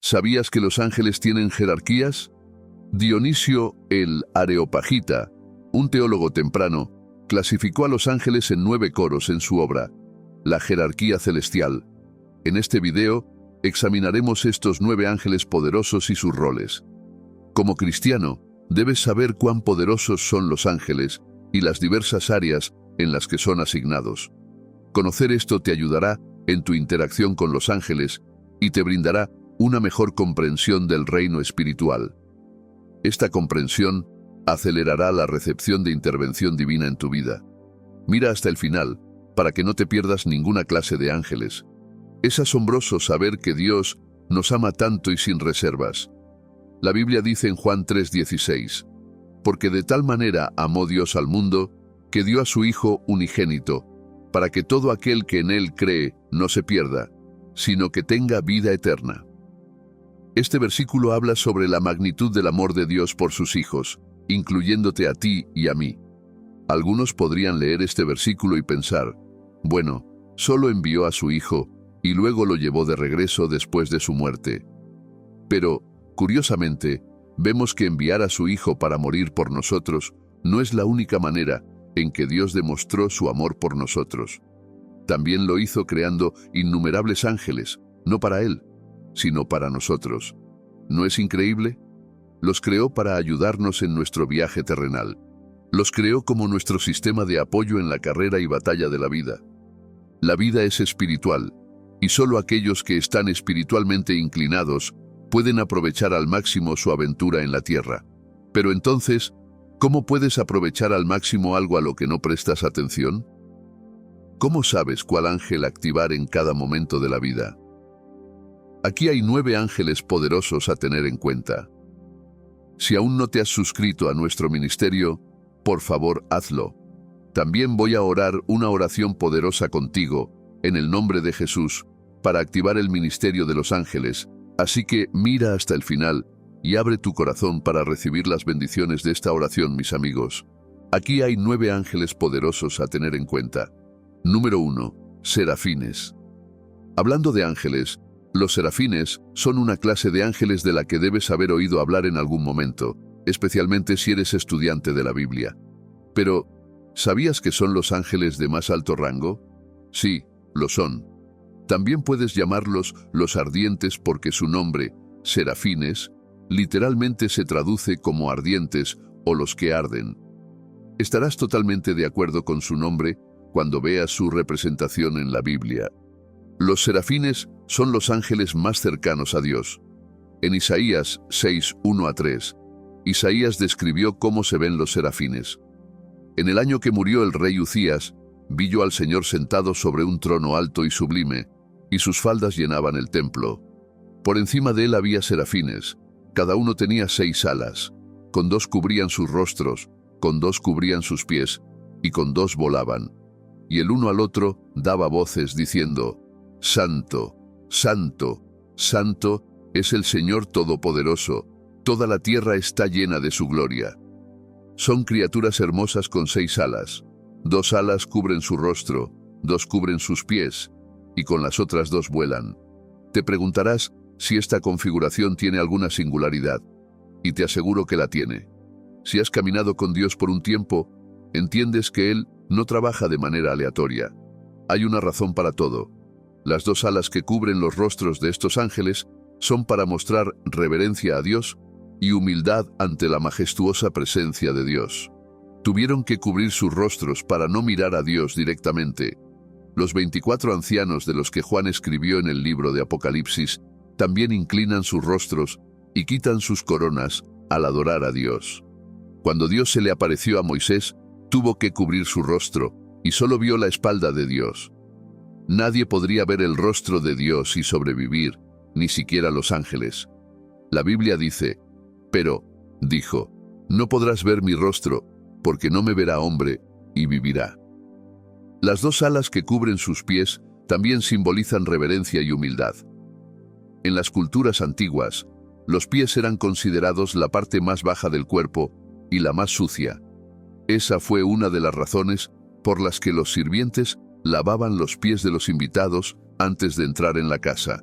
¿Sabías que los ángeles tienen jerarquías? Dionisio el Areopagita, un teólogo temprano, clasificó a los ángeles en 9 coros en su obra, La jerarquía celestial. En este video, examinaremos estos 9 ángeles poderosos y sus roles. Como cristiano, debes saber cuán poderosos son los ángeles y las diversas áreas en las que son asignados. Conocer esto te ayudará en tu interacción con los ángeles y te brindará una mejor comprensión del reino espiritual. Esta comprensión acelerará la recepción de intervención divina en tu vida. Mira hasta el final, para que no te pierdas ninguna clase de ángeles. Es asombroso saber que Dios nos ama tanto y sin reservas. La Biblia dice en Juan 3:16, «Porque de tal manera amó Dios al mundo, que dio a su Hijo unigénito, para que todo aquel que en Él cree no se pierda, sino que tenga vida eterna». Este versículo habla sobre la magnitud del amor de Dios por sus hijos, incluyéndote a ti y a mí. Algunos podrían leer este versículo y pensar, bueno, solo envió a su Hijo y luego lo llevó de regreso después de su muerte. Pero, curiosamente, vemos que enviar a su Hijo para morir por nosotros no es la única manera en que Dios demostró su amor por nosotros. También lo hizo creando innumerables ángeles, no para Él, sino para nosotros. ¿No es increíble? Los creó para ayudarnos en nuestro viaje terrenal. Los creó como nuestro sistema de apoyo en la carrera y batalla de la vida. La vida es espiritual, y solo aquellos que están espiritualmente inclinados pueden aprovechar al máximo su aventura en la tierra. Pero entonces, ¿cómo puedes aprovechar al máximo algo a lo que no prestas atención? ¿Cómo sabes cuál ángel activar en cada momento de la vida? Aquí hay 9 ángeles poderosos a tener en cuenta. Si aún no te has suscrito a nuestro ministerio, por favor hazlo. También voy a orar una oración poderosa contigo, en el nombre de Jesús, para activar el ministerio de los ángeles, así que mira hasta el final y abre tu corazón para recibir las bendiciones de esta oración, mis amigos. Aquí hay 9 ángeles poderosos a tener en cuenta. Número 1. Serafines. Hablando de ángeles, los serafines son una clase de ángeles de la que debes haber oído hablar en algún momento, especialmente si eres estudiante de la Biblia. Pero, ¿sabías que son los ángeles de más alto rango? Sí, lo son. También puedes llamarlos los ardientes porque su nombre, serafines, literalmente se traduce como ardientes o los que arden. Estarás totalmente de acuerdo con su nombre cuando veas su representación en la Biblia. Los serafines son los ángeles más cercanos a Dios. En Isaías 6:1-3, Isaías describió cómo se ven los serafines. En el año que murió el rey Uzías, vi yo al Señor sentado sobre un trono alto y sublime, y sus faldas llenaban el templo. Por encima de él había serafines, cada uno tenía 6 alas, con 2 cubrían sus rostros, con 2 cubrían sus pies, y con 2 volaban. Y el uno al otro daba voces diciendo, Santo, Santo, Santo es el Señor Todopoderoso, toda la tierra está llena de su gloria. Son criaturas hermosas con 6 alas. 2 alas cubren su rostro, 2 cubren sus pies, y con las otras 2 vuelan. Te preguntarás si esta configuración tiene alguna singularidad, y te aseguro que la tiene. Si has caminado con Dios por un tiempo, entiendes que Él no trabaja de manera aleatoria. Hay una razón para todo. Las 2 alas que cubren los rostros de estos ángeles son para mostrar reverencia a Dios y humildad ante la majestuosa presencia de Dios. Tuvieron que cubrir sus rostros para no mirar a Dios directamente. Los 24 ancianos de los que Juan escribió en el libro de Apocalipsis también inclinan sus rostros y quitan sus coronas al adorar a Dios. Cuando Dios se le apareció a Moisés, tuvo que cubrir su rostro y solo vio la espalda de Dios. Nadie podría ver el rostro de Dios y sobrevivir, ni siquiera los ángeles. La Biblia dice, pero, dijo, no podrás ver mi rostro, porque no me verá hombre, y vivirá. Las 2 alas que cubren sus pies también simbolizan reverencia y humildad. En las culturas antiguas, los pies eran considerados la parte más baja del cuerpo y la más sucia. Esa fue una de las razones por las que los sirvientes lavaban los pies de los invitados antes de entrar en la casa.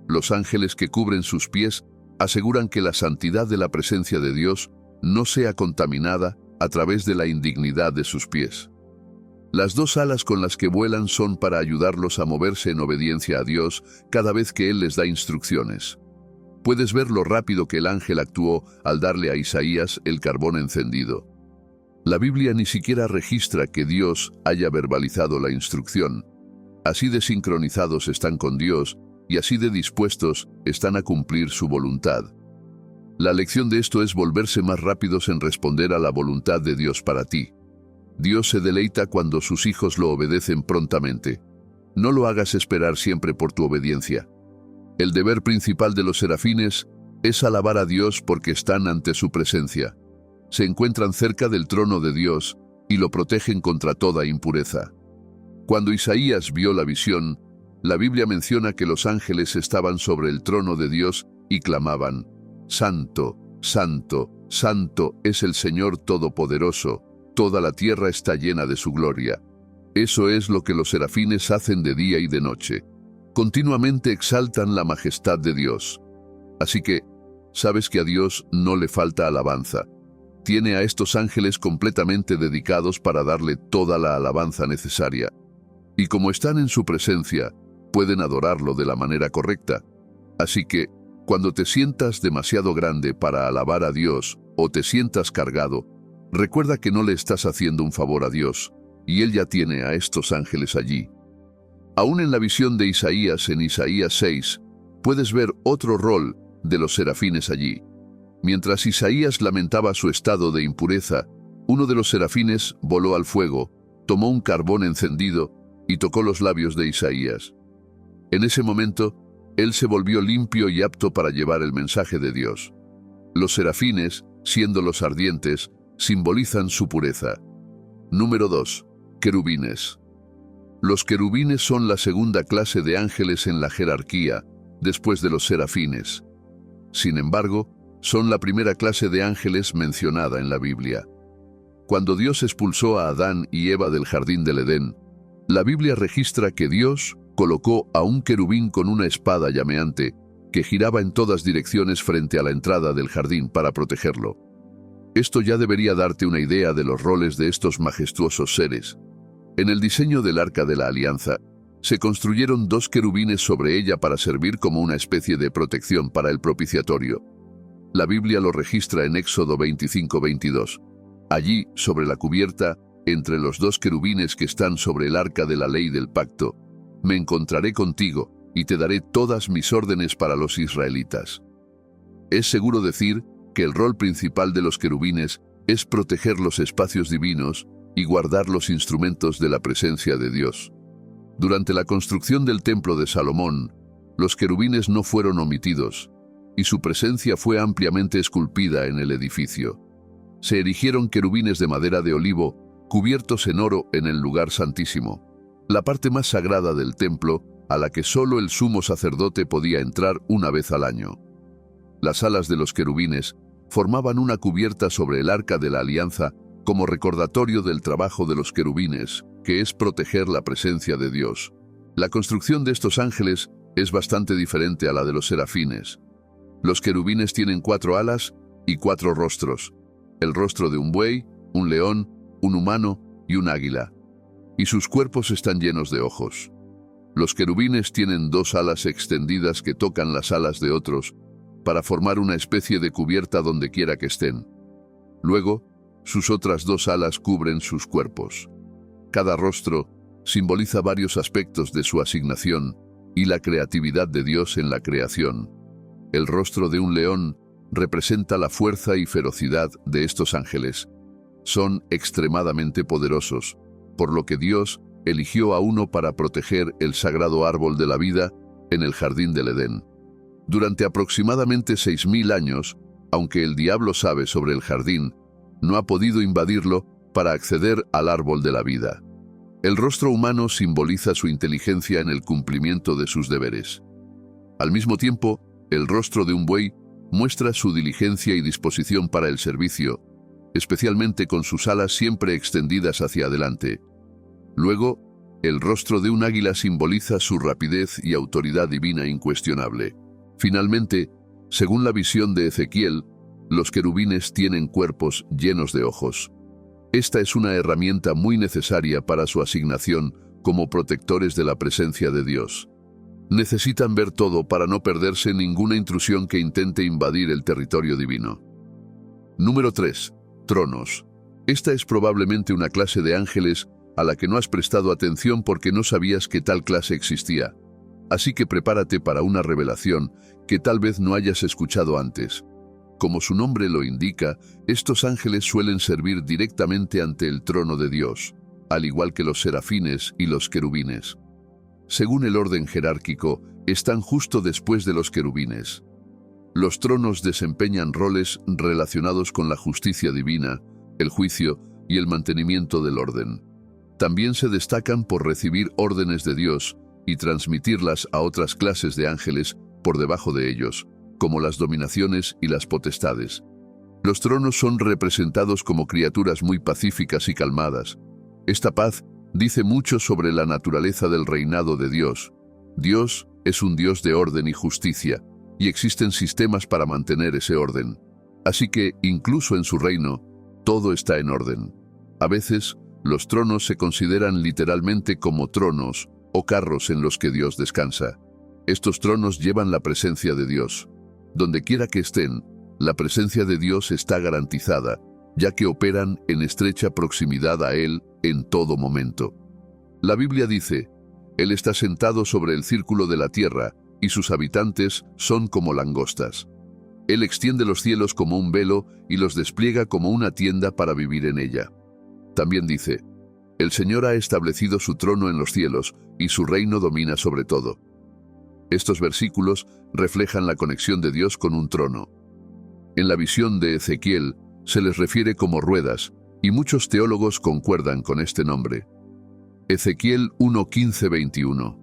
Los ángeles que cubren sus pies aseguran que la santidad de la presencia de Dios no sea contaminada a través de la indignidad de sus pies. Las dos alas con las que vuelan son para ayudarlos a moverse en obediencia a Dios cada vez que Él les da instrucciones. Puedes ver lo rápido que el ángel actuó al darle a Isaías el carbón encendido. La Biblia ni siquiera registra que Dios haya verbalizado la instrucción. Así de sincronizados están con Dios y así de dispuestos están a cumplir su voluntad. La lección de esto es volverse más rápidos en responder a la voluntad de Dios para ti. Dios se deleita cuando sus hijos lo obedecen prontamente. No lo hagas esperar siempre por tu obediencia. El deber principal de los serafines es alabar a Dios porque están ante su presencia. Se encuentran cerca del trono de Dios y lo protegen contra toda impureza. Cuando Isaías vio la visión, la Biblia menciona que los ángeles estaban sobre el trono de Dios y clamaban: Santo, Santo, Santo es el Señor Todopoderoso, toda la tierra está llena de su gloria. Eso es lo que los serafines hacen de día y de noche. Continuamente exaltan la majestad de Dios. Así que, sabes que a Dios no le falta alabanza. Tiene a estos ángeles completamente dedicados para darle toda la alabanza necesaria. Y como están en su presencia, pueden adorarlo de la manera correcta. Así que, cuando te sientas demasiado grande para alabar a Dios o te sientas cargado, recuerda que no le estás haciendo un favor a Dios, y Él ya tiene a estos ángeles allí. Aún en la visión de Isaías en Isaías 6, puedes ver otro rol de los serafines allí. Mientras Isaías lamentaba su estado de impureza, uno de los serafines voló al fuego, tomó un carbón encendido y tocó los labios de Isaías. En ese momento, él se volvió limpio y apto para llevar el mensaje de Dios. Los serafines, siendo los ardientes, simbolizan su pureza. Número 2. Querubines. Los querubines son la segunda clase de ángeles en la jerarquía, después de los serafines. Sin embargo, son la primera clase de ángeles mencionada en la Biblia. Cuando Dios expulsó a Adán y Eva del jardín del Edén, la Biblia registra que Dios colocó a un querubín con una espada llameante que giraba en todas direcciones frente a la entrada del jardín para protegerlo. Esto ya debería darte una idea de los roles de estos majestuosos seres. En el diseño del Arca de la Alianza, se construyeron 2 querubines sobre ella para servir como una especie de protección para el propiciatorio. La Biblia lo registra en Éxodo 25:22. Allí, sobre la cubierta, entre los 2 querubines que están sobre el arca de la ley del pacto, me encontraré contigo y te daré todas mis órdenes para los israelitas. Es seguro decir que el rol principal de los querubines es proteger los espacios divinos y guardar los instrumentos de la presencia de Dios. Durante la construcción del templo de Salomón, los querubines no fueron omitidos, y su presencia fue ampliamente esculpida en el edificio. Se erigieron querubines de madera de olivo, cubiertos en oro en el lugar santísimo, la parte más sagrada del templo, a la que solo el sumo sacerdote podía entrar una vez al año. Las alas de los querubines formaban una cubierta sobre el arca de la alianza como recordatorio del trabajo de los querubines, que es proteger la presencia de Dios. La construcción de estos ángeles es bastante diferente a la de los serafines. Los querubines tienen 4 alas y 4 rostros: el rostro de un buey, un león, un humano y un águila. Y sus cuerpos están llenos de ojos. Los querubines tienen 2 alas extendidas que tocan las alas de otros para formar una especie de cubierta donde quiera que estén. Luego, sus otras 2 alas cubren sus cuerpos. Cada rostro simboliza varios aspectos de su asignación y la creatividad de Dios en la creación. El rostro de un león representa la fuerza y ferocidad de estos ángeles. Son extremadamente poderosos, por lo que Dios eligió a uno para proteger el sagrado árbol de la vida en el jardín del Edén. Durante aproximadamente 6000 años, aunque el diablo sabe sobre el jardín, no ha podido invadirlo para acceder al árbol de la vida. El rostro humano simboliza su inteligencia en el cumplimiento de sus deberes. Al mismo tiempo, el rostro de un buey muestra su diligencia y disposición para el servicio, especialmente con sus alas siempre extendidas hacia adelante. Luego, El rostro de un águila simboliza su rapidez y autoridad divina incuestionable. Finalmente, según la visión de Ezequiel, los querubines tienen cuerpos llenos de ojos. Esta es una herramienta muy necesaria para su asignación como protectores de la presencia de Dios. Necesitan ver todo para no perderse ninguna intrusión que intente invadir el territorio divino. Número 3. Tronos. Esta es probablemente una clase de ángeles a la que no has prestado atención porque no sabías que tal clase existía. Así que prepárate para una revelación que tal vez no hayas escuchado antes. Como su nombre lo indica, estos ángeles suelen servir directamente ante el trono de Dios, al igual que los serafines y los querubines. Según el orden jerárquico, están justo después de los querubines. Los tronos desempeñan roles relacionados con la justicia divina, el juicio y el mantenimiento del orden. También se destacan por recibir órdenes de Dios y transmitirlas a otras clases de ángeles por debajo de ellos, como las dominaciones y las potestades. Los tronos son representados como criaturas muy pacíficas y calmadas. Esta paz dice mucho sobre la naturaleza del reinado de Dios. Dios es un Dios de orden y justicia, y existen sistemas para mantener ese orden. Así que, incluso en su reino, todo está en orden. A veces, los tronos se consideran literalmente como tronos o carros en los que Dios descansa. Estos tronos llevan la presencia de Dios. Donde quiera que estén, la presencia de Dios está garantizada, ya que operan en estrecha proximidad a Él en todo momento. La Biblia dice, Él está sentado sobre el círculo de la tierra, y sus habitantes son como langostas. Él extiende los cielos como un velo y los despliega como una tienda para vivir en ella. También dice, el Señor ha establecido su trono en los cielos, y su reino domina sobre todo. Estos versículos reflejan la conexión de Dios con un trono. En la visión de Ezequiel se les refiere como ruedas, y muchos teólogos concuerdan con este nombre. Ezequiel 1:15-21.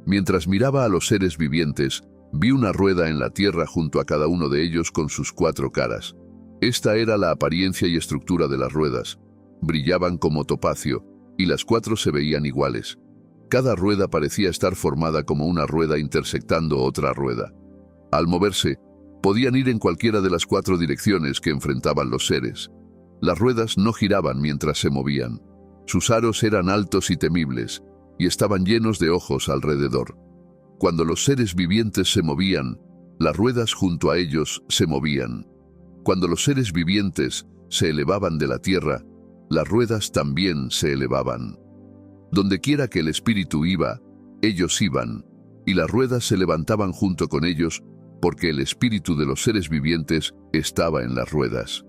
Mientras miraba a los seres vivientes, vi una rueda en la tierra junto a cada uno de ellos con sus 4 caras. Esta era la apariencia y estructura de las ruedas. Brillaban como topacio, y las 4 se veían iguales. Cada rueda parecía estar formada como una rueda intersectando otra rueda. Al moverse, podían ir en cualquiera de las 4 direcciones que enfrentaban los seres. Las ruedas no giraban mientras se movían. Sus aros eran altos y temibles, y estaban llenos de ojos alrededor. Cuando los seres vivientes se movían, las ruedas junto a ellos se movían. Cuando los seres vivientes se elevaban de la tierra, las ruedas también se elevaban. Dondequiera que el espíritu iba, ellos iban, y las ruedas se levantaban junto con ellos, porque el espíritu de los seres vivientes estaba en las ruedas.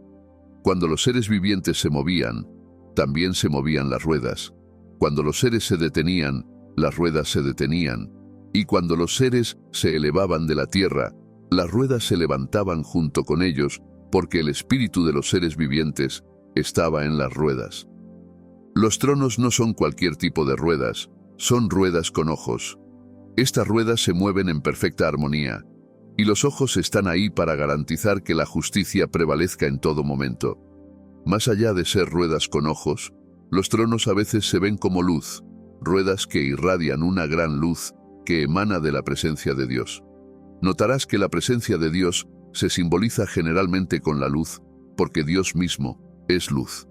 Cuando los seres vivientes se movían, también se movían las ruedas. Cuando los seres se detenían, las ruedas se detenían. Y cuando los seres se elevaban de la tierra, las ruedas se levantaban junto con ellos, porque el espíritu de los seres vivientes estaba en las ruedas. Los tronos no son cualquier tipo de ruedas, son ruedas con ojos. Estas ruedas se mueven en perfecta armonía, y los ojos están ahí para garantizar que la justicia prevalezca en todo momento. Más allá de ser ruedas con ojos, los tronos a veces se ven como luz, ruedas que irradian una gran luz que emana de la presencia de Dios. Notarás que la presencia de Dios se simboliza generalmente con la luz, porque Dios mismo es luz.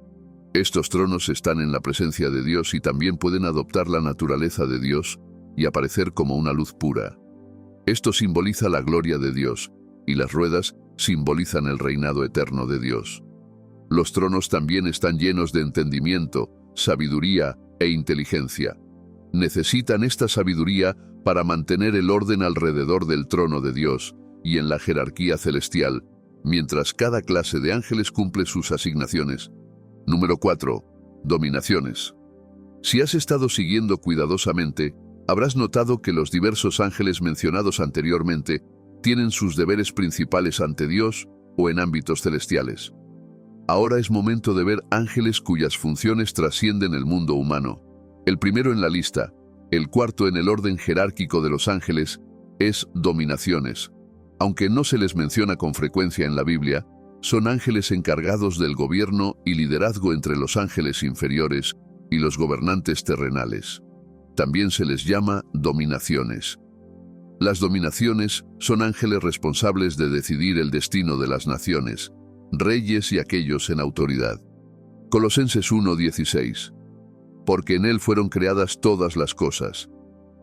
Estos tronos están en la presencia de Dios y también pueden adoptar la naturaleza de Dios y aparecer como una luz pura. Esto simboliza la gloria de Dios, y las ruedas simbolizan el reinado eterno de Dios. Los tronos también están llenos de entendimiento, sabiduría e inteligencia. Necesitan esta sabiduría para mantener el orden alrededor del trono de Dios y en la jerarquía celestial, mientras cada clase de ángeles cumple sus asignaciones. Número 4. Dominaciones. Si has estado siguiendo cuidadosamente, habrás notado que los diversos ángeles mencionados anteriormente tienen sus deberes principales ante Dios o en ámbitos celestiales. Ahora es momento de ver ángeles cuyas funciones trascienden el mundo humano. El primero en la lista, el cuarto en el orden jerárquico de los ángeles, es dominaciones. Aunque no se les menciona con frecuencia en la Biblia, son ángeles encargados del gobierno y liderazgo entre los ángeles inferiores y los gobernantes terrenales. También se les llama dominaciones. Las dominaciones son ángeles responsables de decidir el destino de las naciones, reyes y aquellos en autoridad. Colosenses 1:16. Porque en él fueron creadas todas las cosas,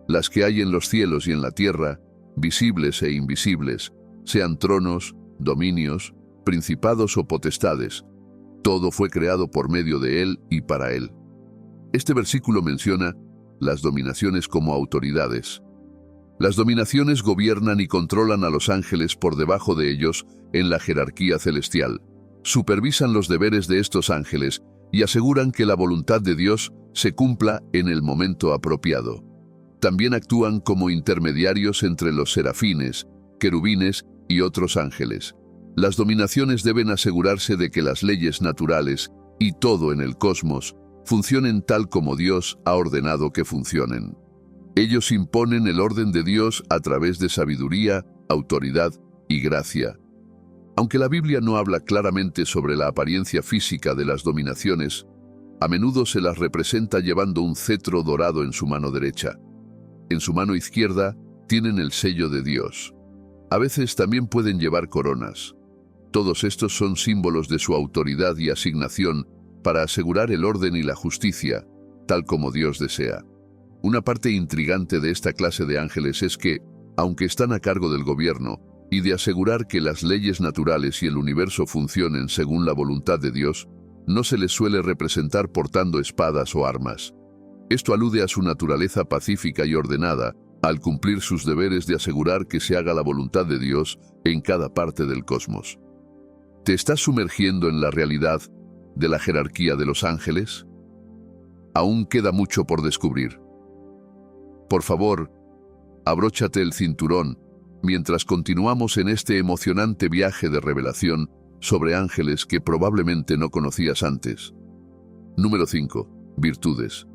las que hay en los cielos y en la tierra, visibles e invisibles, sean tronos, dominios, principados o potestades. Todo fue creado por medio de él y para él. Este versículo menciona las dominaciones como autoridades. Las dominaciones gobiernan y controlan a los ángeles por debajo de ellos en la jerarquía celestial. Supervisan los deberes de estos ángeles y aseguran que la voluntad de Dios se cumpla en el momento apropiado. También actúan como intermediarios entre los serafines, querubines y otros ángeles. Las dominaciones deben asegurarse de que las leyes naturales y todo en el cosmos funcionen tal como Dios ha ordenado que funcionen. Ellos imponen el orden de Dios a través de sabiduría, autoridad y gracia. Aunque la Biblia no habla claramente sobre la apariencia física de las dominaciones, a menudo se las representa llevando un cetro dorado en su mano derecha. En su mano izquierda tienen el sello de Dios. A veces también pueden llevar coronas. Todos estos son símbolos de su autoridad y asignación para asegurar el orden y la justicia, tal como Dios desea. Una parte intrigante de esta clase de ángeles es que, aunque están a cargo del gobierno y de asegurar que las leyes naturales y el universo funcionen según la voluntad de Dios, no se les suele representar portando espadas o armas. Esto alude a su naturaleza pacífica y ordenada, al cumplir sus deberes de asegurar que se haga la voluntad de Dios en cada parte del cosmos. ¿Te estás sumergiendo en la realidad de la jerarquía de los ángeles? Aún queda mucho por descubrir. Por favor, abróchate el cinturón mientras continuamos en este emocionante viaje de revelación sobre ángeles que probablemente no conocías antes. Número 5. Virtudes.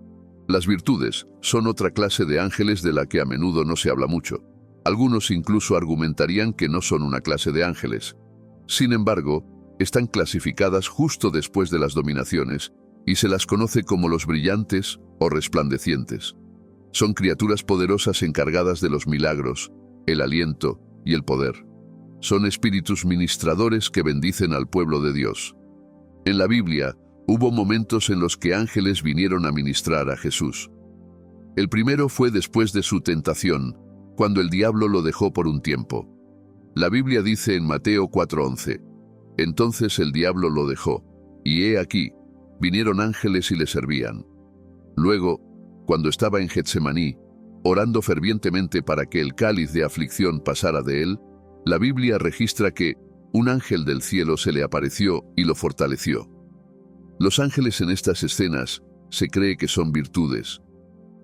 Las virtudes son otra clase de ángeles de la que a menudo no se habla mucho. Algunos incluso argumentarían que no son una clase de ángeles. Sin embargo, están clasificadas justo después de las dominaciones y se las conoce como los brillantes o resplandecientes. Son criaturas poderosas encargadas de los milagros, el aliento y el poder. Son espíritus ministradores que bendicen al pueblo de Dios. En la Biblia, hubo momentos en los que ángeles vinieron a ministrar a Jesús. El primero fue después de su tentación, cuando el diablo lo dejó por un tiempo. La Biblia dice en Mateo 4:11, entonces el diablo lo dejó, y he aquí, vinieron ángeles y le servían. Luego, cuando estaba en Getsemaní, orando fervientemente para que el cáliz de aflicción pasara de él, la Biblia registra que un ángel del cielo se le apareció y lo fortaleció. Los ángeles en estas escenas se cree que son virtudes.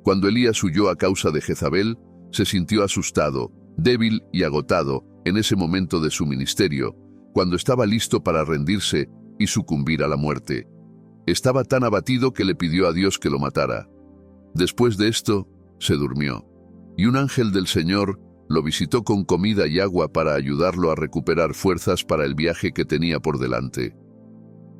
Cuando Elías huyó a causa de Jezabel, se sintió asustado, débil y agotado en ese momento de su ministerio, cuando estaba listo para rendirse y sucumbir a la muerte. Estaba tan abatido que le pidió a Dios que lo matara. Después de esto, se durmió, y un ángel del Señor lo visitó con comida y agua para ayudarlo a recuperar fuerzas para el viaje que tenía por delante.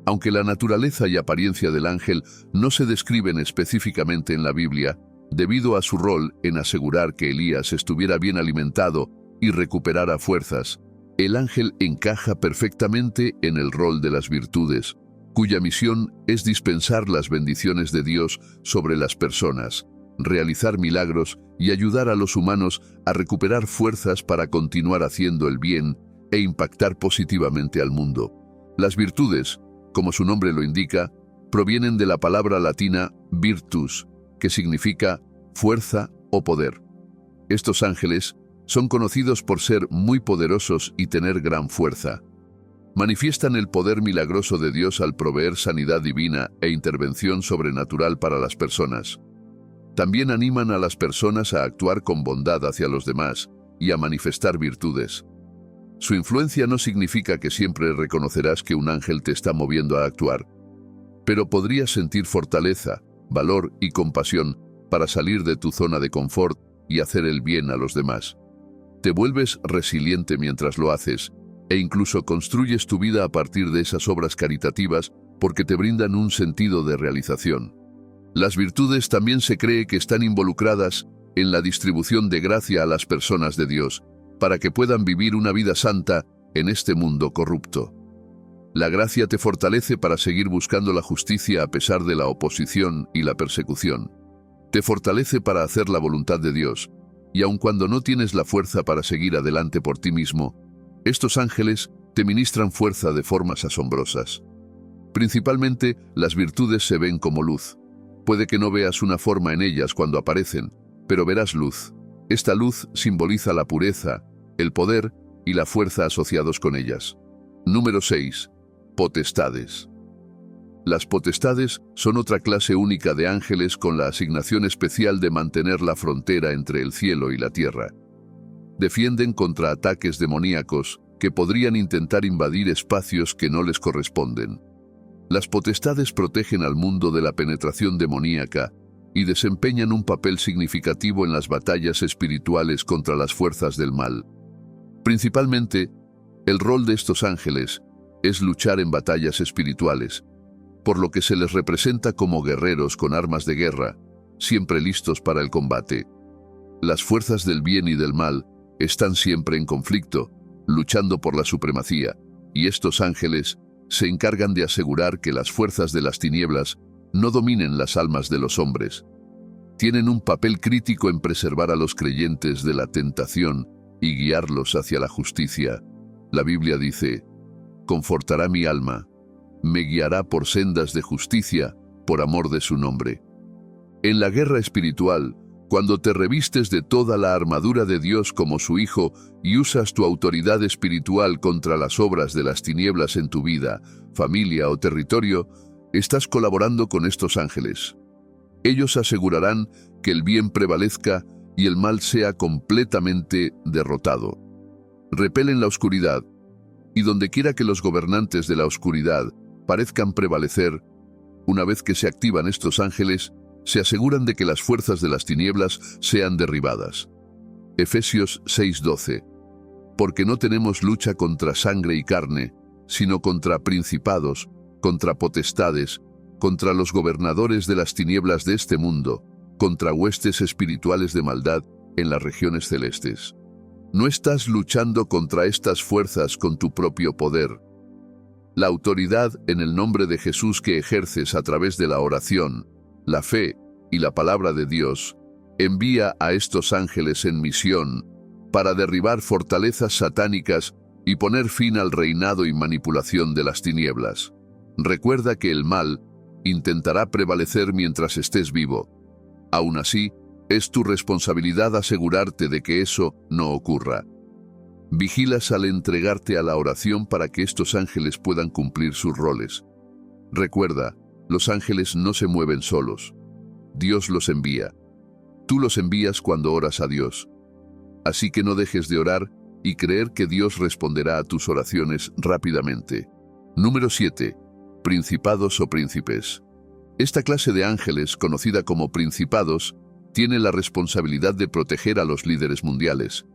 Aunque la naturaleza y apariencia del ángel no se describen específicamente en la Biblia, debido a su rol en asegurar que Elías estuviera bien alimentado y recuperara fuerzas, el ángel encaja perfectamente en el rol de las virtudes, cuya misión es dispensar las bendiciones de Dios sobre las personas, realizar milagros y ayudar a los humanos a recuperar fuerzas para continuar haciendo el bien e impactar positivamente al mundo. Las virtudes, como su nombre lo indica, provienen de la palabra latina virtus, que significa fuerza o poder. Estos ángeles son conocidos por ser muy poderosos y tener gran fuerza. Manifiestan el poder milagroso de Dios al proveer sanidad divina e intervención sobrenatural para las personas. También animan a las personas a actuar con bondad hacia los demás y a manifestar virtudes. Su influencia no significa que siempre reconocerás que un ángel te está moviendo a actuar, pero podrías sentir fortaleza, valor y compasión para salir de tu zona de confort y hacer el bien a los demás. Te vuelves resiliente mientras lo haces e incluso construyes tu vida a partir de esas obras caritativas porque te brindan un sentido de realización. Las virtudes también se cree que están involucradas en la distribución de gracia a las personas de Dios, para que puedan vivir una vida santa en este mundo corrupto. La gracia te fortalece para seguir buscando la justicia a pesar de la oposición y la persecución. Te fortalece para hacer la voluntad de Dios, y aun cuando no tienes la fuerza para seguir adelante por ti mismo, estos ángeles te ministran fuerza de formas asombrosas. Principalmente, las virtudes se ven como luz. Puede que no veas una forma en ellas cuando aparecen, pero verás luz. Esta luz simboliza la pureza, el poder y la fuerza asociados con ellas. Número 6. Potestades. Las potestades son otra clase única de ángeles con la asignación especial de mantener la frontera entre el cielo y la tierra. Defienden contra ataques demoníacos que podrían intentar invadir espacios que no les corresponden. Las potestades protegen al mundo de la penetración demoníaca y desempeñan un papel significativo en las batallas espirituales contra las fuerzas del mal. Principalmente, el rol de estos ángeles es luchar en batallas espirituales, por lo que se les representa como guerreros con armas de guerra, siempre listos para el combate. Las fuerzas del bien y del mal están siempre en conflicto, luchando por la supremacía, y estos ángeles se encargan de asegurar que las fuerzas de las tinieblas no dominen las almas de los hombres. Tienen un papel crítico en preservar a los creyentes de la tentación y guiarlos hacia la justicia. La Biblia dice: «Confortará mi alma, me guiará por sendas de justicia, por amor de su nombre». En la guerra espiritual, cuando te revistes de toda la armadura de Dios como su Hijo y usas tu autoridad espiritual contra las obras de las tinieblas en tu vida, familia o territorio, estás colaborando con estos ángeles. Ellos asegurarán que el bien prevalezca y el mal sea completamente derrotado. Repelen la oscuridad, y dondequiera que los gobernantes de la oscuridad parezcan prevalecer, una vez que se activan estos ángeles, se aseguran de que las fuerzas de las tinieblas sean derribadas. Efesios 6:12. Porque no tenemos lucha contra sangre y carne, sino contra principados, contra potestades, contra los gobernadores de las tinieblas de este mundo, contra huestes espirituales de maldad en las regiones celestes. No estás luchando contra estas fuerzas con tu propio poder. La autoridad en el nombre de Jesús que ejerces a través de la oración, la fe y la palabra de Dios, envía a estos ángeles en misión para derribar fortalezas satánicas y poner fin al reinado y manipulación de las tinieblas. Recuerda que el mal intentará prevalecer mientras estés vivo. Aún así, es tu responsabilidad asegurarte de que eso no ocurra. Vigilas al entregarte a la oración para que estos ángeles puedan cumplir sus roles. Recuerda, los ángeles no se mueven solos. Dios los envía. Tú los envías cuando oras a Dios. Así que no dejes de orar y creer que Dios responderá a tus oraciones rápidamente. Número 7. Principados o príncipes. Esta clase de ángeles, conocida como principados, tiene la responsabilidad de proteger a los líderes mundiales.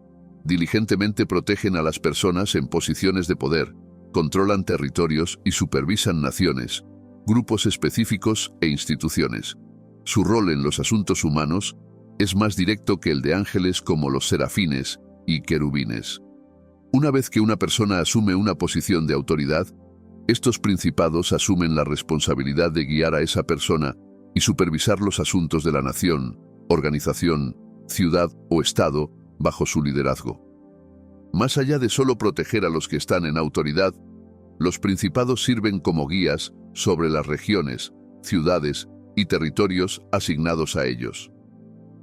Diligentemente protegen a las personas en posiciones de poder, controlan territorios y supervisan naciones, grupos específicos e instituciones. Su rol en los asuntos humanos es más directo que el de ángeles como los serafines y querubines. Una vez que una persona asume una posición de autoridad, estos principados asumen la responsabilidad de guiar a esa persona y supervisar los asuntos de la nación, organización, ciudad o estado bajo su liderazgo. Más allá de solo proteger a los que están en autoridad, los principados sirven como guías sobre las regiones, ciudades y territorios asignados a ellos.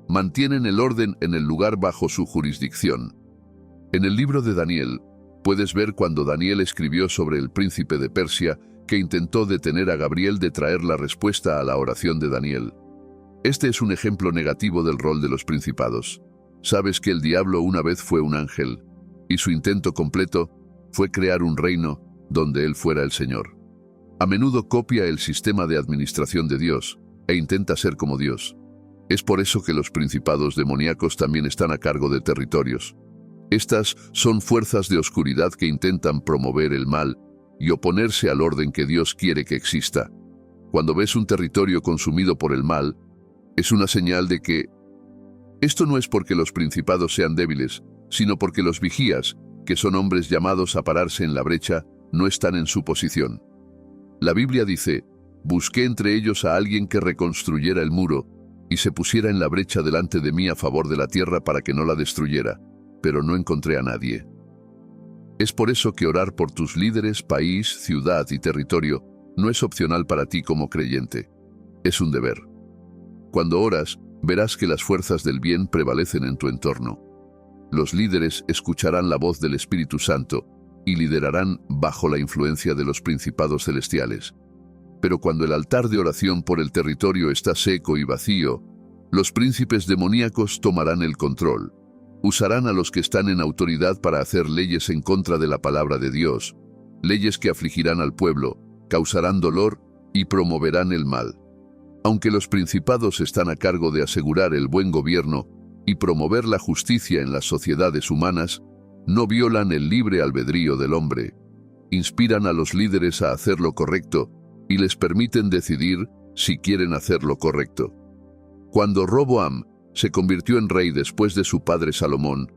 Mantienen el orden en el lugar bajo su jurisdicción. En el libro de Daniel, puedes ver cuando Daniel escribió sobre el príncipe de Persia que intentó detener a Gabriel de traer la respuesta a la oración de Daniel. Este es un ejemplo negativo del rol de los principados. Sabes que el diablo una vez fue un ángel, y su intento completo fue crear un reino donde él fuera el Señor. A menudo copia el sistema de administración de Dios e intenta ser como Dios. Es por eso que los principados demoníacos también están a cargo de territorios. Estas son fuerzas de oscuridad que intentan promover el mal y oponerse al orden que Dios quiere que exista. Cuando ves un territorio consumido por el mal, es una señal de que esto no es porque los principados sean débiles, sino porque los vigías, que son hombres llamados a pararse en la brecha, no están en su posición. La Biblia dice: busqué entre ellos a alguien que reconstruyera el muro y se pusiera en la brecha delante de mí a favor de la tierra para que no la destruyera, pero no encontré a nadie. Es por eso que orar por tus líderes, país, ciudad y territorio no es opcional para ti como creyente. Es un deber. Cuando oras, verás que las fuerzas del bien prevalecen en tu entorno. Los líderes escucharán la voz del Espíritu Santo y liderarán bajo la influencia de los principados celestiales. Pero cuando el altar de oración por el territorio está seco y vacío, los príncipes demoníacos tomarán el control. Usarán a los que están en autoridad para hacer leyes en contra de la palabra de Dios, leyes que afligirán al pueblo, causarán dolor y promoverán el mal. Aunque los principados están a cargo de asegurar el buen gobierno y promover la justicia en las sociedades humanas, no violan el libre albedrío del hombre. Inspiran a los líderes a hacer lo correcto y les permiten decidir si quieren hacer lo correcto. Cuando Roboam se convirtió en rey después de su padre Salomón,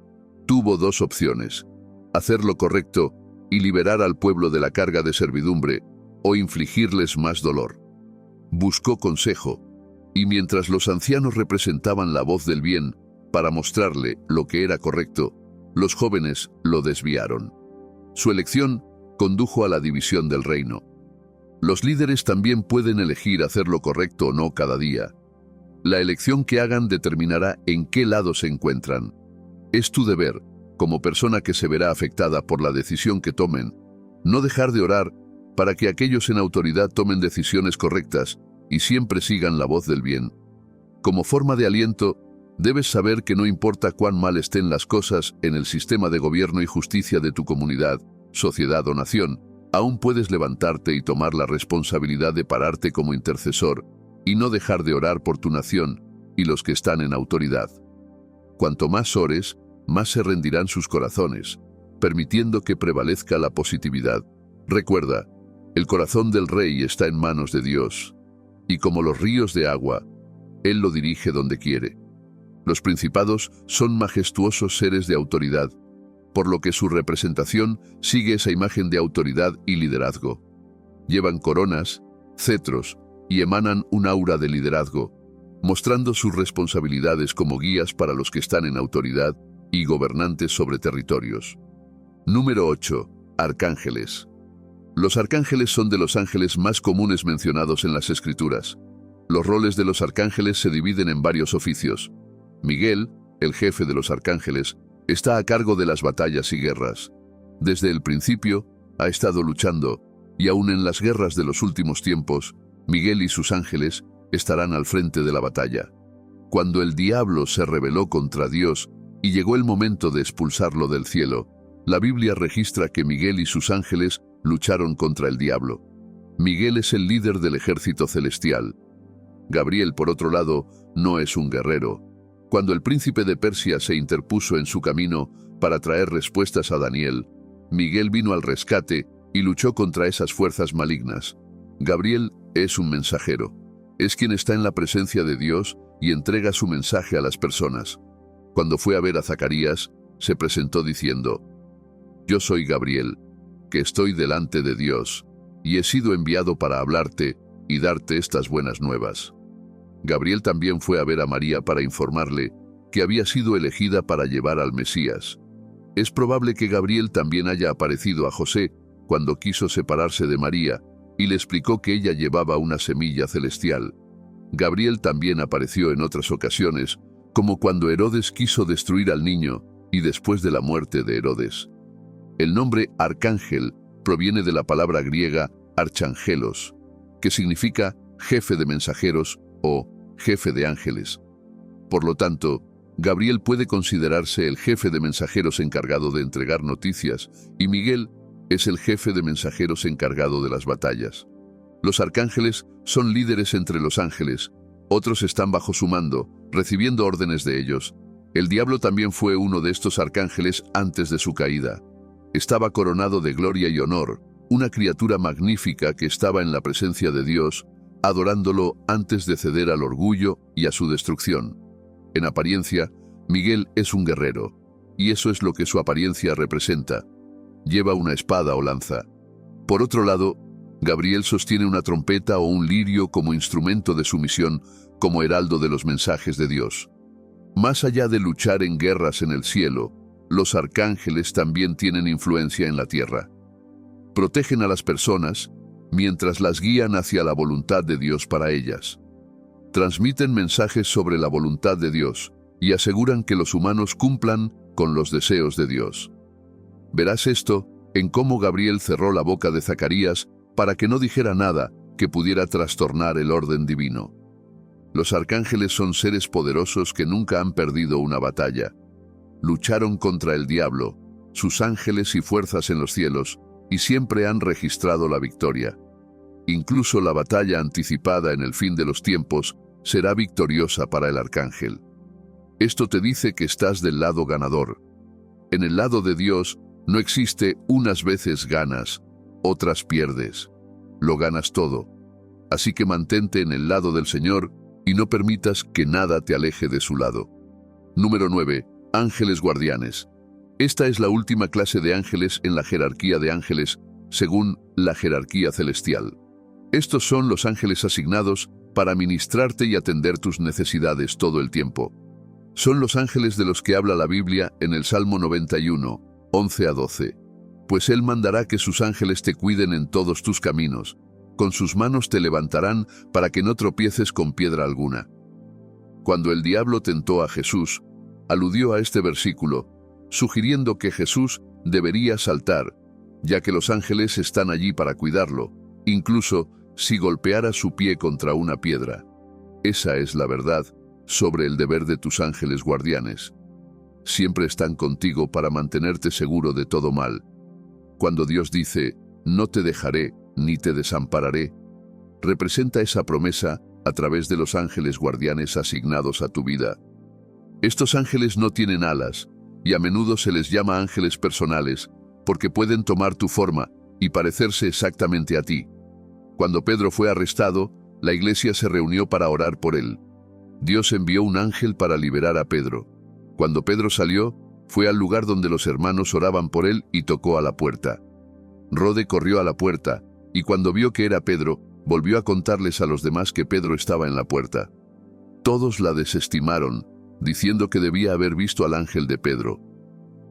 tuvo dos opciones: hacer lo correcto y liberar al pueblo de la carga de servidumbre, o infligirles más dolor. Buscó consejo, y mientras los ancianos representaban la voz del bien para mostrarle lo que era correcto, los jóvenes lo desviaron. Su elección condujo a la división del reino. Los líderes también pueden elegir hacer lo correcto o no cada día. La elección que hagan determinará en qué lado se encuentran. Es tu deber, como persona que se verá afectada por la decisión que tomen, no dejar de orar para que aquellos en autoridad tomen decisiones correctas y siempre sigan la voz del bien. Como forma de aliento, debes saber que no importa cuán mal estén las cosas en el sistema de gobierno y justicia de tu comunidad, sociedad o nación, aún puedes levantarte y tomar la responsabilidad de pararte como intercesor y no dejar de orar por tu nación y los que están en autoridad. Cuanto más ores, más se rendirán sus corazones, permitiendo que prevalezca la positividad. Recuerda, el corazón del rey está en manos de Dios, y como los ríos de agua, Él lo dirige donde quiere. Los principados son majestuosos seres de autoridad, por lo que su representación sigue esa imagen de autoridad y liderazgo. Llevan coronas, cetros y emanan un aura de liderazgo, mostrando sus responsabilidades como guías para los que están en autoridad y gobernantes sobre territorios. Número 8. Arcángeles. Los arcángeles son de los ángeles más comunes mencionados en las Escrituras. Los roles de los arcángeles se dividen en varios oficios. Miguel, el jefe de los arcángeles, está a cargo de las batallas y guerras. Desde el principio, ha estado luchando, y aún en las guerras de los últimos tiempos, Miguel y sus ángeles estarán al frente de la batalla. Cuando el diablo se rebeló contra Dios y llegó el momento de expulsarlo del cielo, la Biblia registra que Miguel y sus ángeles lucharon contra el diablo. Miguel es el líder del ejército celestial. Gabriel, por otro lado, no es un guerrero. Cuando el príncipe de Persia se interpuso en su camino para traer respuestas a Daniel, Miguel vino al rescate y luchó contra esas fuerzas malignas. Gabriel es un mensajero. Es quien está en la presencia de Dios y entrega su mensaje a las personas. Cuando fue a ver a Zacarías, se presentó diciendo: «Yo soy Gabriel, que estoy delante de Dios, y he sido enviado para hablarte y darte estas buenas nuevas». Gabriel también fue a ver a María para informarle que había sido elegida para llevar al Mesías. Es probable que Gabriel también haya aparecido a José cuando quiso separarse de María y le explicó que ella llevaba una semilla celestial. Gabriel también apareció en otras ocasiones, como cuando Herodes quiso destruir al niño y después de la muerte de Herodes. El nombre arcángel proviene de la palabra griega archangelos, que significa jefe de mensajeros o jefe de ángeles. Por lo tanto, Gabriel puede considerarse el jefe de mensajeros encargado de entregar noticias, y Miguel es el jefe de mensajeros encargado de las batallas. Los arcángeles son líderes entre los ángeles, otros están bajo su mando, recibiendo órdenes de ellos. El diablo también fue uno de estos arcángeles antes de su caída. Estaba coronado de gloria y honor, una criatura magnífica que estaba en la presencia de Dios, adorándolo antes de ceder al orgullo y a su destrucción. En apariencia, Miguel es un guerrero, y eso es lo que su apariencia representa. Lleva una espada o lanza. Por otro lado, Gabriel sostiene una trompeta o un lirio como instrumento de su misión, como heraldo de los mensajes de Dios. Más allá de luchar en guerras en el cielo, los arcángeles también tienen influencia en la tierra. Protegen a las personas, mientras las guían hacia la voluntad de Dios para ellas. Transmiten mensajes sobre la voluntad de Dios y aseguran que los humanos cumplan con los deseos de Dios. Verás esto en cómo Gabriel cerró la boca de Zacarías para que no dijera nada que pudiera trastornar el orden divino. Los arcángeles son seres poderosos que nunca han perdido una batalla. Lucharon contra el diablo, sus ángeles y fuerzas en los cielos, y siempre han registrado la victoria. Incluso la batalla anticipada en el fin de los tiempos será victoriosa para el arcángel. Esto te dice que estás del lado ganador. En el lado de Dios no existe unas veces ganas, otras pierdes. Lo ganas todo. Así que mantente en el lado del Señor y no permitas que nada te aleje de su lado. Número 9. Ángeles guardianes. Esta es la última clase de ángeles en la jerarquía de ángeles, según la jerarquía celestial. Estos son los ángeles asignados para ministrarte y atender tus necesidades todo el tiempo. Son los ángeles de los que habla la Biblia en el Salmo 91, 11 a 12. Pues Él mandará que sus ángeles te cuiden en todos tus caminos. Con sus manos te levantarán para que no tropieces con piedra alguna. Cuando el diablo tentó a Jesús, aludió a este versículo, sugiriendo que Jesús debería saltar, ya que los ángeles están allí para cuidarlo, incluso si golpeara su pie contra una piedra. Esa es la verdad sobre el deber de tus ángeles guardianes. Siempre están contigo para mantenerte seguro de todo mal. Cuando Dios dice, no te dejaré ni te desampararé, representa esa promesa a través de los ángeles guardianes asignados a tu vida. Estos ángeles no tienen alas, y a menudo se les llama ángeles personales, porque pueden tomar tu forma y parecerse exactamente a ti. Cuando Pedro fue arrestado, la iglesia se reunió para orar por él. Dios envió un ángel para liberar a Pedro. Cuando Pedro salió, fue al lugar donde los hermanos oraban por él y tocó a la puerta. Rode corrió a la puerta, y cuando vio que era Pedro, volvió a contarles a los demás que Pedro estaba en la puerta. Todos la desestimaron, diciendo que debía haber visto al ángel de Pedro.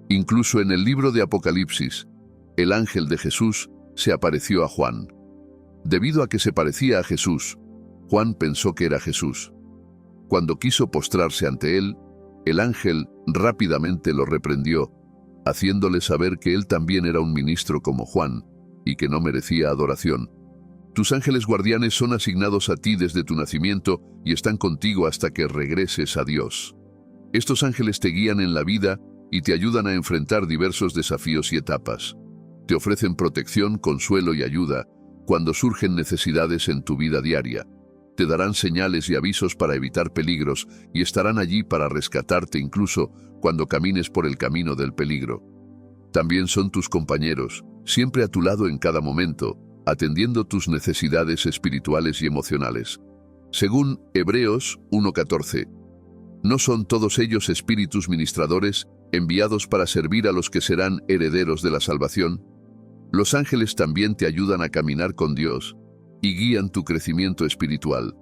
Incluso en el libro de Apocalipsis, el ángel de Jesús se apareció a Juan. Debido a que se parecía a Jesús, Juan pensó que era Jesús. Cuando quiso postrarse ante él, el ángel rápidamente lo reprendió, haciéndole saber que él también era un ministro como Juan y que no merecía adoración. Tus ángeles guardianes son asignados a ti desde tu nacimiento y están contigo hasta que regreses a Dios. Estos ángeles te guían en la vida y te ayudan a enfrentar diversos desafíos y etapas. Te ofrecen protección, consuelo y ayuda cuando surgen necesidades en tu vida diaria. Te darán señales y avisos para evitar peligros y estarán allí para rescatarte incluso cuando camines por el camino del peligro. También son tus compañeros, siempre a tu lado en cada momento, atendiendo tus necesidades espirituales y emocionales. Según Hebreos 1:14, ¿no son todos ellos espíritus ministradores enviados para servir a los que serán herederos de la salvación? Los ángeles también te ayudan a caminar con Dios y guían tu crecimiento espiritual,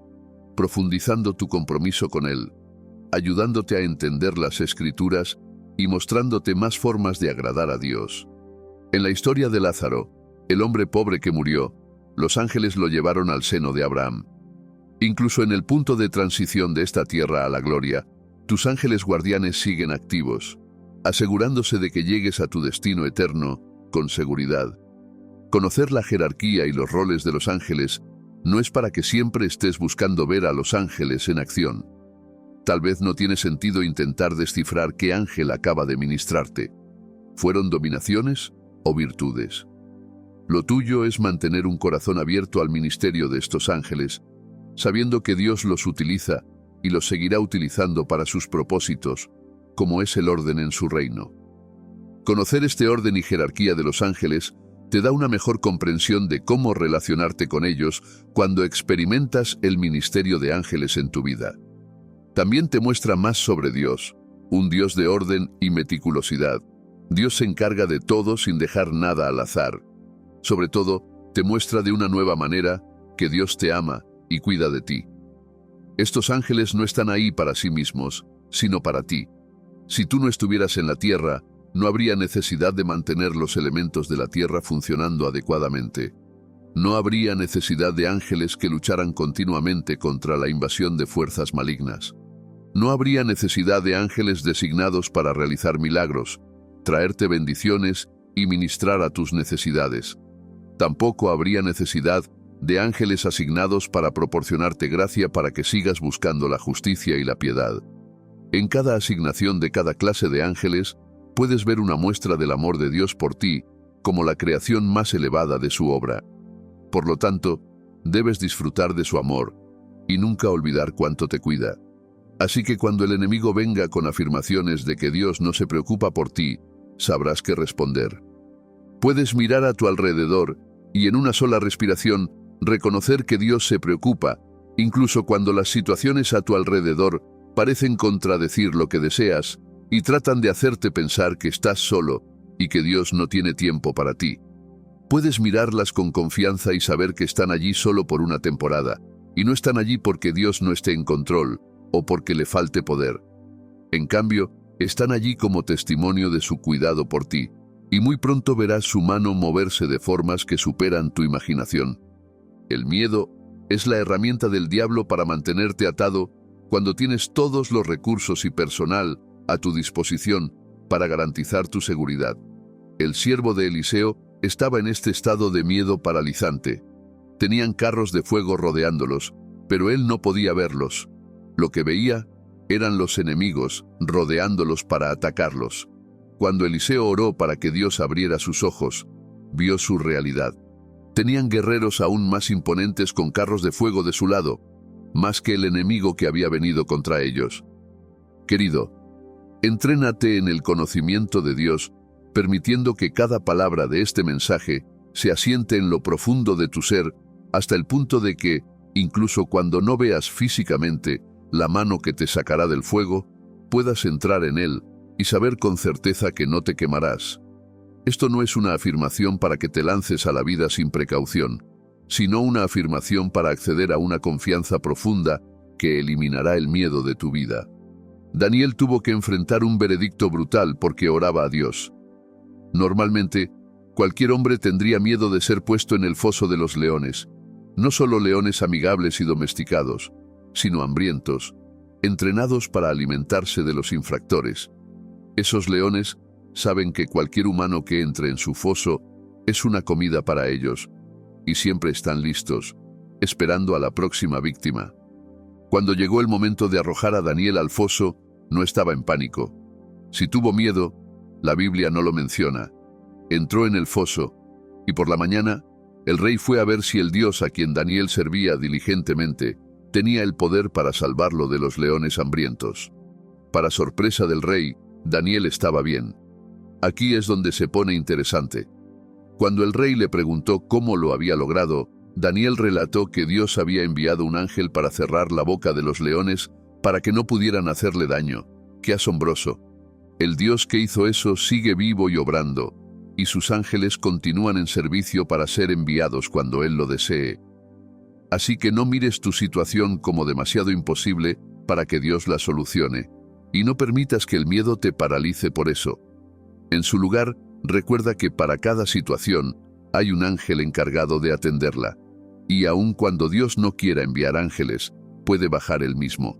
profundizando tu compromiso con Él, ayudándote a entender las Escrituras y mostrándote más formas de agradar a Dios. En la historia de Lázaro, el hombre pobre que murió, los ángeles lo llevaron al seno de Abraham. Incluso en el punto de transición de esta tierra a la gloria, tus ángeles guardianes siguen activos, asegurándose de que llegues a tu destino eterno con seguridad. Conocer la jerarquía y los roles de los ángeles no es para que siempre estés buscando ver a los ángeles en acción. Tal vez no tiene sentido intentar descifrar qué ángel acaba de ministrarte. ¿Fueron dominaciones o virtudes? Lo tuyo es mantener un corazón abierto al ministerio de estos ángeles, sabiendo que Dios los utiliza y los seguirá utilizando para sus propósitos, como es el orden en su reino. Conocer este orden y jerarquía de los ángeles te da una mejor comprensión de cómo relacionarte con ellos cuando experimentas el ministerio de ángeles en tu vida. También te muestra más sobre Dios, un Dios de orden y meticulosidad. Dios se encarga de todo sin dejar nada al azar. Sobre todo, te muestra de una nueva manera que Dios te ama y cuida de ti. Estos ángeles no están ahí para sí mismos, sino para ti. Si tú no estuvieras en la tierra, no habría necesidad de mantener los elementos de la tierra funcionando adecuadamente. No habría necesidad de ángeles que lucharan continuamente contra la invasión de fuerzas malignas. No habría necesidad de ángeles designados para realizar milagros, traerte bendiciones y ministrar a tus necesidades. Tampoco habría necesidad de ángeles asignados para proporcionarte gracia para que sigas buscando la justicia y la piedad. En cada asignación de cada clase de ángeles, puedes ver una muestra del amor de Dios por ti, como la creación más elevada de su obra. Por lo tanto, debes disfrutar de su amor y nunca olvidar cuánto te cuida. Así que cuando el enemigo venga con afirmaciones de que Dios no se preocupa por ti, sabrás qué responder. Puedes mirar a tu alrededor y en una sola respiración reconocer que Dios se preocupa, incluso cuando las situaciones a tu alrededor parecen contradecir lo que deseas y tratan de hacerte pensar que estás solo y que Dios no tiene tiempo para ti. Puedes mirarlas con confianza y saber que están allí solo por una temporada, y no están allí porque Dios no esté en control o porque le falte poder. En cambio, están allí como testimonio de su cuidado por ti, y muy pronto verás su mano moverse de formas que superan tu imaginación. El miedo es la herramienta del diablo para mantenerte atado cuando tienes todos los recursos y personal a tu disposición para garantizar tu seguridad. El siervo de Eliseo estaba en este estado de miedo paralizante. Tenían carros de fuego rodeándolos, pero él no podía verlos. Lo que veía eran los enemigos rodeándolos para atacarlos. Cuando Eliseo oró para que Dios abriera sus ojos, vio su realidad. Tenían guerreros aún más imponentes con carros de fuego de su lado, más que el enemigo que había venido contra ellos. Querido, entrénate en el conocimiento de Dios, permitiendo que cada palabra de este mensaje se asiente en lo profundo de tu ser, hasta el punto de que, incluso cuando no veas físicamente la mano que te sacará del fuego, puedas entrar en él y saber con certeza que no te quemarás. Esto no es una afirmación para que te lances a la vida sin precaución, sino una afirmación para acceder a una confianza profunda que eliminará el miedo de tu vida. Daniel tuvo que enfrentar un veredicto brutal porque oraba a Dios. Normalmente, cualquier hombre tendría miedo de ser puesto en el foso de los leones, no solo leones amigables y domesticados, sino hambrientos, entrenados para alimentarse de los infractores. Esos leones saben que cualquier humano que entre en su foso es una comida para ellos, y siempre están listos, esperando a la próxima víctima. Cuando llegó el momento de arrojar a Daniel al foso, no estaba en pánico. Si tuvo miedo, la Biblia no lo menciona. Entró en el foso, y por la mañana, el rey fue a ver si el Dios a quien Daniel servía diligentemente tenía el poder para salvarlo de los leones hambrientos. Para sorpresa del rey, Daniel estaba bien. Aquí es donde se pone interesante. Cuando el rey le preguntó cómo lo había logrado, Daniel relató que Dios había enviado un ángel para cerrar la boca de los leones para que no pudieran hacerle daño. ¡Qué asombroso! El Dios que hizo eso sigue vivo y obrando, y sus ángeles continúan en servicio para ser enviados cuando Él lo desee. Así que no mires tu situación como demasiado imposible para que Dios la solucione, y no permitas que el miedo te paralice por eso. En su lugar, recuerda que para cada situación hay un ángel encargado de atenderla, y aun cuando Dios no quiera enviar ángeles, puede bajar él mismo.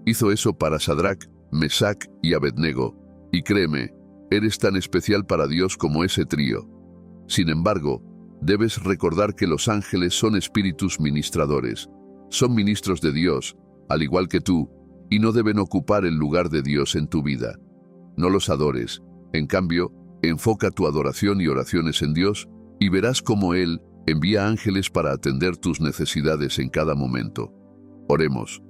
Hizo eso para Sadrac, Mesac y Abednego, y créeme, eres tan especial para Dios como ese trío. Sin embargo, debes recordar que los ángeles son espíritus ministradores, son ministros de Dios, al igual que tú, y no deben ocupar el lugar de Dios en tu vida. No los adores, en cambio, enfoca tu adoración y oraciones en Dios, y verás cómo Él envía ángeles para atender tus necesidades en cada momento. Oremos.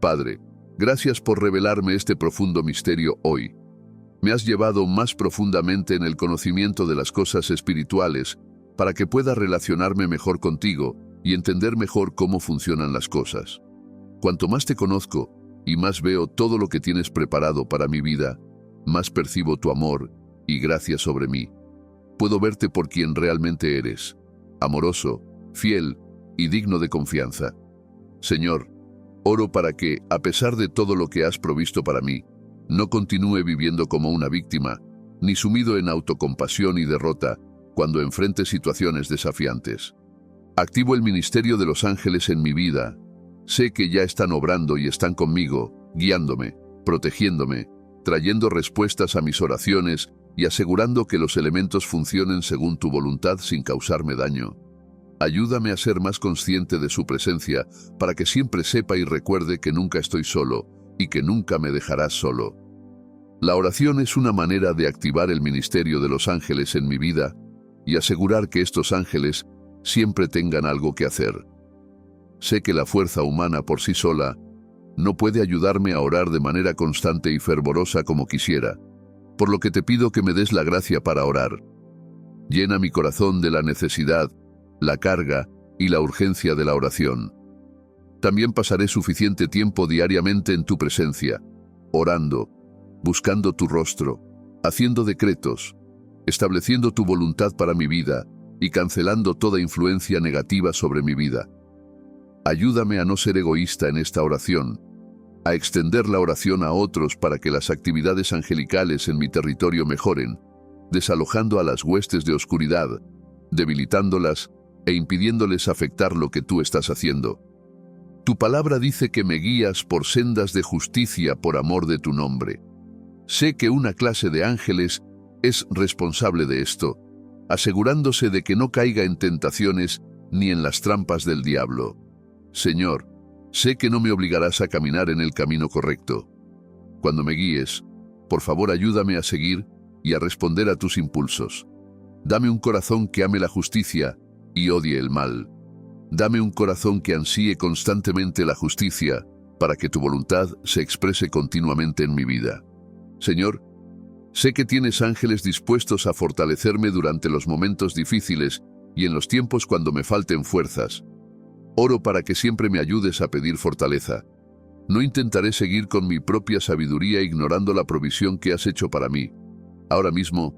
Padre, gracias por revelarme este profundo misterio hoy. Me has llevado más profundamente en el conocimiento de las cosas espirituales para que pueda relacionarme mejor contigo y entender mejor cómo funcionan las cosas. Cuanto más te conozco y más veo todo lo que tienes preparado para mi vida, más percibo tu amor y gracia sobre mí. Puedo verte por quien realmente eres, amoroso, fiel y digno de confianza. Señor, oro para que, a pesar de todo lo que has provisto para mí, no continúe viviendo como una víctima, ni sumido en autocompasión y derrota cuando enfrente situaciones desafiantes. Activo el ministerio de los ángeles en mi vida. Sé que ya están obrando y están conmigo, guiándome, protegiéndome, trayendo respuestas a mis oraciones y asegurando que los elementos funcionen según tu voluntad sin causarme daño. Ayúdame a ser más consciente de su presencia para que siempre sepa y recuerde que nunca estoy solo y que nunca me dejarás solo. La oración es una manera de activar el ministerio de los ángeles en mi vida y asegurar que estos ángeles siempre tengan algo que hacer. Sé que la fuerza humana por sí sola no puede ayudarme a orar de manera constante y fervorosa como quisiera, por lo que te pido que me des la gracia para orar. Llena mi corazón de la necesidad, la carga y la urgencia de la oración. También pasaré suficiente tiempo diariamente en tu presencia, orando, buscando tu rostro, haciendo decretos, estableciendo tu voluntad para mi vida y cancelando toda influencia negativa sobre mi vida. Ayúdame a no ser egoísta en esta oración, a extender la oración a otros para que las actividades angelicales en mi territorio mejoren, desalojando a las huestes de oscuridad, debilitándolas e impidiéndoles afectar lo que tú estás haciendo. Tu palabra dice que me guías por sendas de justicia por amor de tu nombre. Sé que una clase de ángeles es responsable de esto, asegurándose de que no caiga en tentaciones ni en las trampas del diablo. Señor, sé que no me obligarás a caminar en el camino correcto. Cuando me guíes, por favor ayúdame a seguir y a responder a tus impulsos. Dame un corazón que ame la justicia y odie el mal. Dame un corazón que ansíe constantemente la justicia para que tu voluntad se exprese continuamente en mi vida. Señor, sé que tienes ángeles dispuestos a fortalecerme durante los momentos difíciles y en los tiempos cuando me falten fuerzas. Oro para que siempre me ayudes a pedir fortaleza. No intentaré seguir con mi propia sabiduría ignorando la provisión que has hecho para mí. Ahora mismo,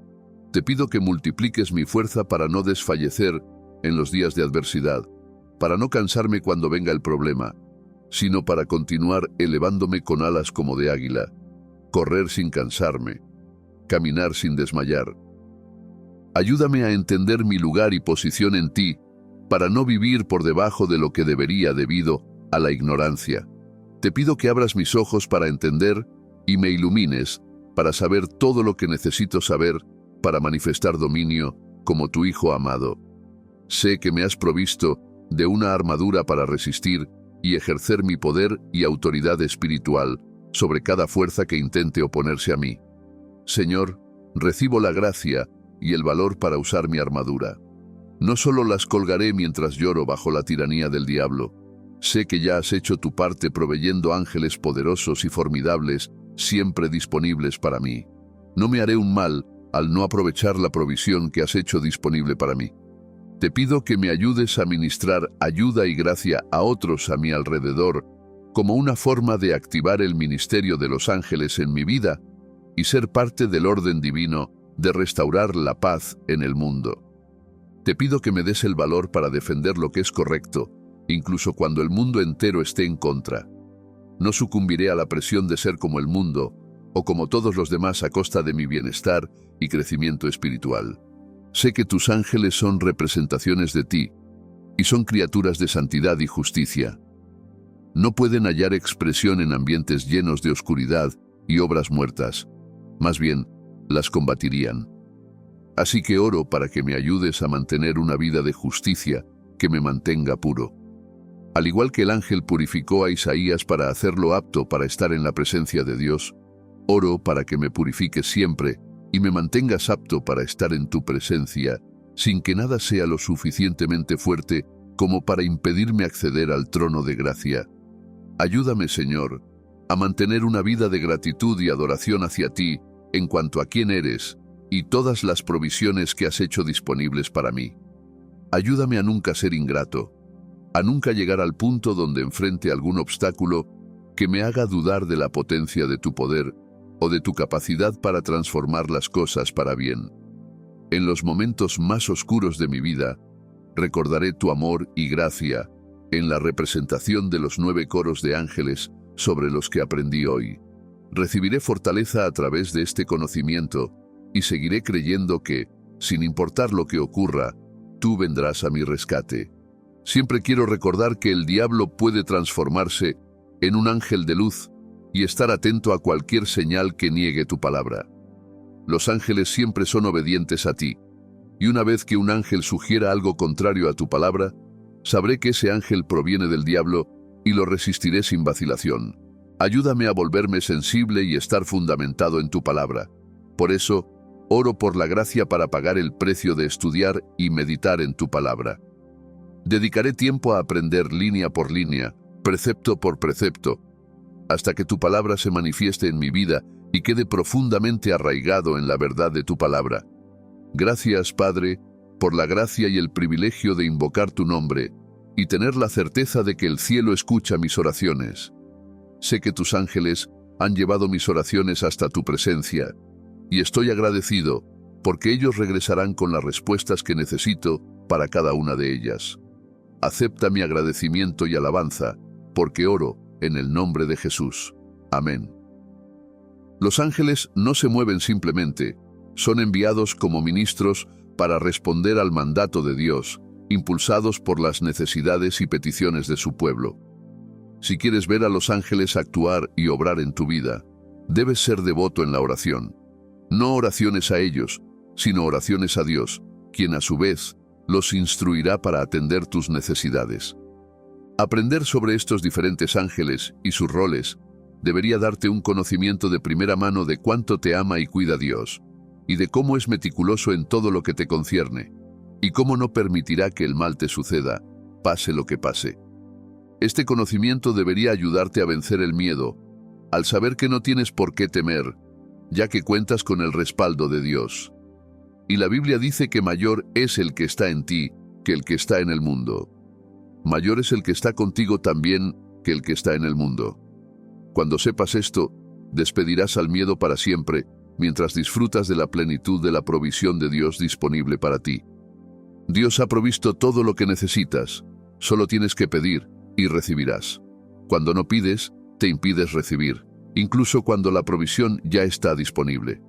te pido que multipliques mi fuerza para no desfallecer en los días de adversidad, para no cansarme cuando venga el problema, sino para continuar elevándome con alas como de águila, correr sin cansarme, caminar sin desmayar. Ayúdame a entender mi lugar y posición en ti, para no vivir por debajo de lo que debería debido a la ignorancia. Te pido que abras mis ojos para entender y me ilumines para saber todo lo que necesito saber para manifestar dominio como tu Hijo amado. Sé que me has provisto de una armadura para resistir y ejercer mi poder y autoridad espiritual sobre cada fuerza que intente oponerse a mí. Señor, recibo la gracia y el valor para usar mi armadura. No solo las colgaré mientras lloro bajo la tiranía del diablo. Sé que ya has hecho tu parte proveyendo ángeles poderosos y formidables, siempre disponibles para mí. No me haré un mal al no aprovechar la provisión que has hecho disponible para mí. Te pido que me ayudes a ministrar ayuda y gracia a otros a mi alrededor, como una forma de activar el ministerio de los ángeles en mi vida y ser parte del orden divino de restaurar la paz en el mundo. Te pido que me des el valor para defender lo que es correcto, incluso cuando el mundo entero esté en contra. No sucumbiré a la presión de ser como el mundo o como todos los demás a costa de mi bienestar y crecimiento espiritual. Sé que tus ángeles son representaciones de ti y son criaturas de santidad y justicia. No pueden hallar expresión en ambientes llenos de oscuridad y obras muertas. Más bien, las combatirían. Así que oro para que me ayudes a mantener una vida de justicia que me mantenga puro. Al igual que el ángel purificó a Isaías para hacerlo apto para estar en la presencia de Dios, oro para que me purifiques siempre y me mantengas apto para estar en tu presencia, sin que nada sea lo suficientemente fuerte como para impedirme acceder al trono de gracia. Ayúdame, Señor, a mantener una vida de gratitud y adoración hacia ti en cuanto a quién eres y todas las provisiones que has hecho disponibles para mí. Ayúdame a nunca ser ingrato, a nunca llegar al punto donde enfrente algún obstáculo que me haga dudar de la potencia de tu poder o de tu capacidad para transformar las cosas para bien. En los momentos más oscuros de mi vida, recordaré tu amor y gracia en la representación de los 9 coros de ángeles sobre los que aprendí hoy. Recibiré fortaleza a través de este conocimiento y seguiré creyendo que, sin importar lo que ocurra, tú vendrás a mi rescate. Siempre quiero recordar que el diablo puede transformarse en un ángel de luz y estar atento a cualquier señal que niegue tu palabra. Los ángeles siempre son obedientes a ti, y una vez que un ángel sugiera algo contrario a tu palabra, sabré que ese ángel proviene del diablo y lo resistiré sin vacilación. Ayúdame a volverme sensible y estar fundamentado en tu palabra. Por eso, oro por la gracia para pagar el precio de estudiar y meditar en tu palabra. Dedicaré tiempo a aprender línea por línea, precepto por precepto, hasta que tu palabra se manifieste en mi vida y quede profundamente arraigado en la verdad de tu palabra. Gracias, Padre, por la gracia y el privilegio de invocar tu nombre y tener la certeza de que el cielo escucha mis oraciones. Sé que tus ángeles han llevado mis oraciones hasta tu presencia, y estoy agradecido porque ellos regresarán con las respuestas que necesito para cada una de ellas. Acepta mi agradecimiento y alabanza, porque oro en el nombre de Jesús. Amén. Los ángeles no se mueven simplemente, son enviados como ministros para responder al mandato de Dios, impulsados por las necesidades y peticiones de su pueblo. Si quieres ver a los ángeles actuar y obrar en tu vida, debes ser devoto en la oración. No oraciones a ellos, sino oraciones a Dios, quien a su vez los instruirá para atender tus necesidades. Aprender sobre estos diferentes ángeles y sus roles debería darte un conocimiento de primera mano de cuánto te ama y cuida Dios, y de cómo es meticuloso en todo lo que te concierne, y cómo no permitirá que el mal te suceda, pase lo que pase. Este conocimiento debería ayudarte a vencer el miedo, al saber que no tienes por qué temer, ya que cuentas con el respaldo de Dios. Y la Biblia dice que mayor es el que está en ti que el que está en el mundo. Mayor es el que está contigo también que el que está en el mundo. Cuando sepas esto, despedirás al miedo para siempre, mientras disfrutas de la plenitud de la provisión de Dios disponible para ti. Dios ha provisto todo lo que necesitas, solo tienes que pedir y recibirás. Cuando no pides, te impides recibir, incluso cuando la provisión ya está disponible.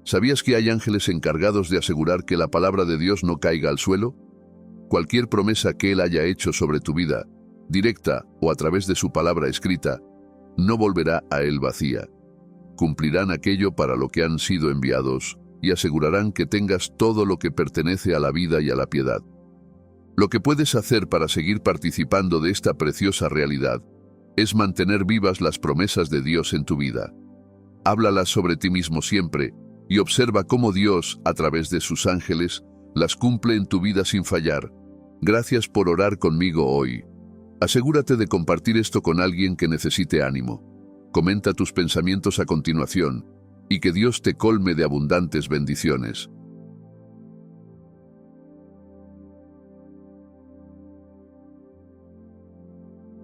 ¿Sabías que hay ángeles encargados de asegurar que la palabra de Dios no caiga al suelo? Cualquier promesa que Él haya hecho sobre tu vida, directa o a través de su palabra escrita, no volverá a Él vacía. Cumplirán aquello para lo que han sido enviados y asegurarán que tengas todo lo que pertenece a la vida y a la piedad. Lo que puedes hacer para seguir participando de esta preciosa realidad es mantener vivas las promesas de Dios en tu vida. Háblalas sobre ti mismo siempre y observa cómo Dios, a través de sus ángeles, las cumple en tu vida sin fallar. Gracias por orar conmigo hoy. Asegúrate de compartir esto con alguien que necesite ánimo. Comenta tus pensamientos a continuación y que Dios te colme de abundantes bendiciones.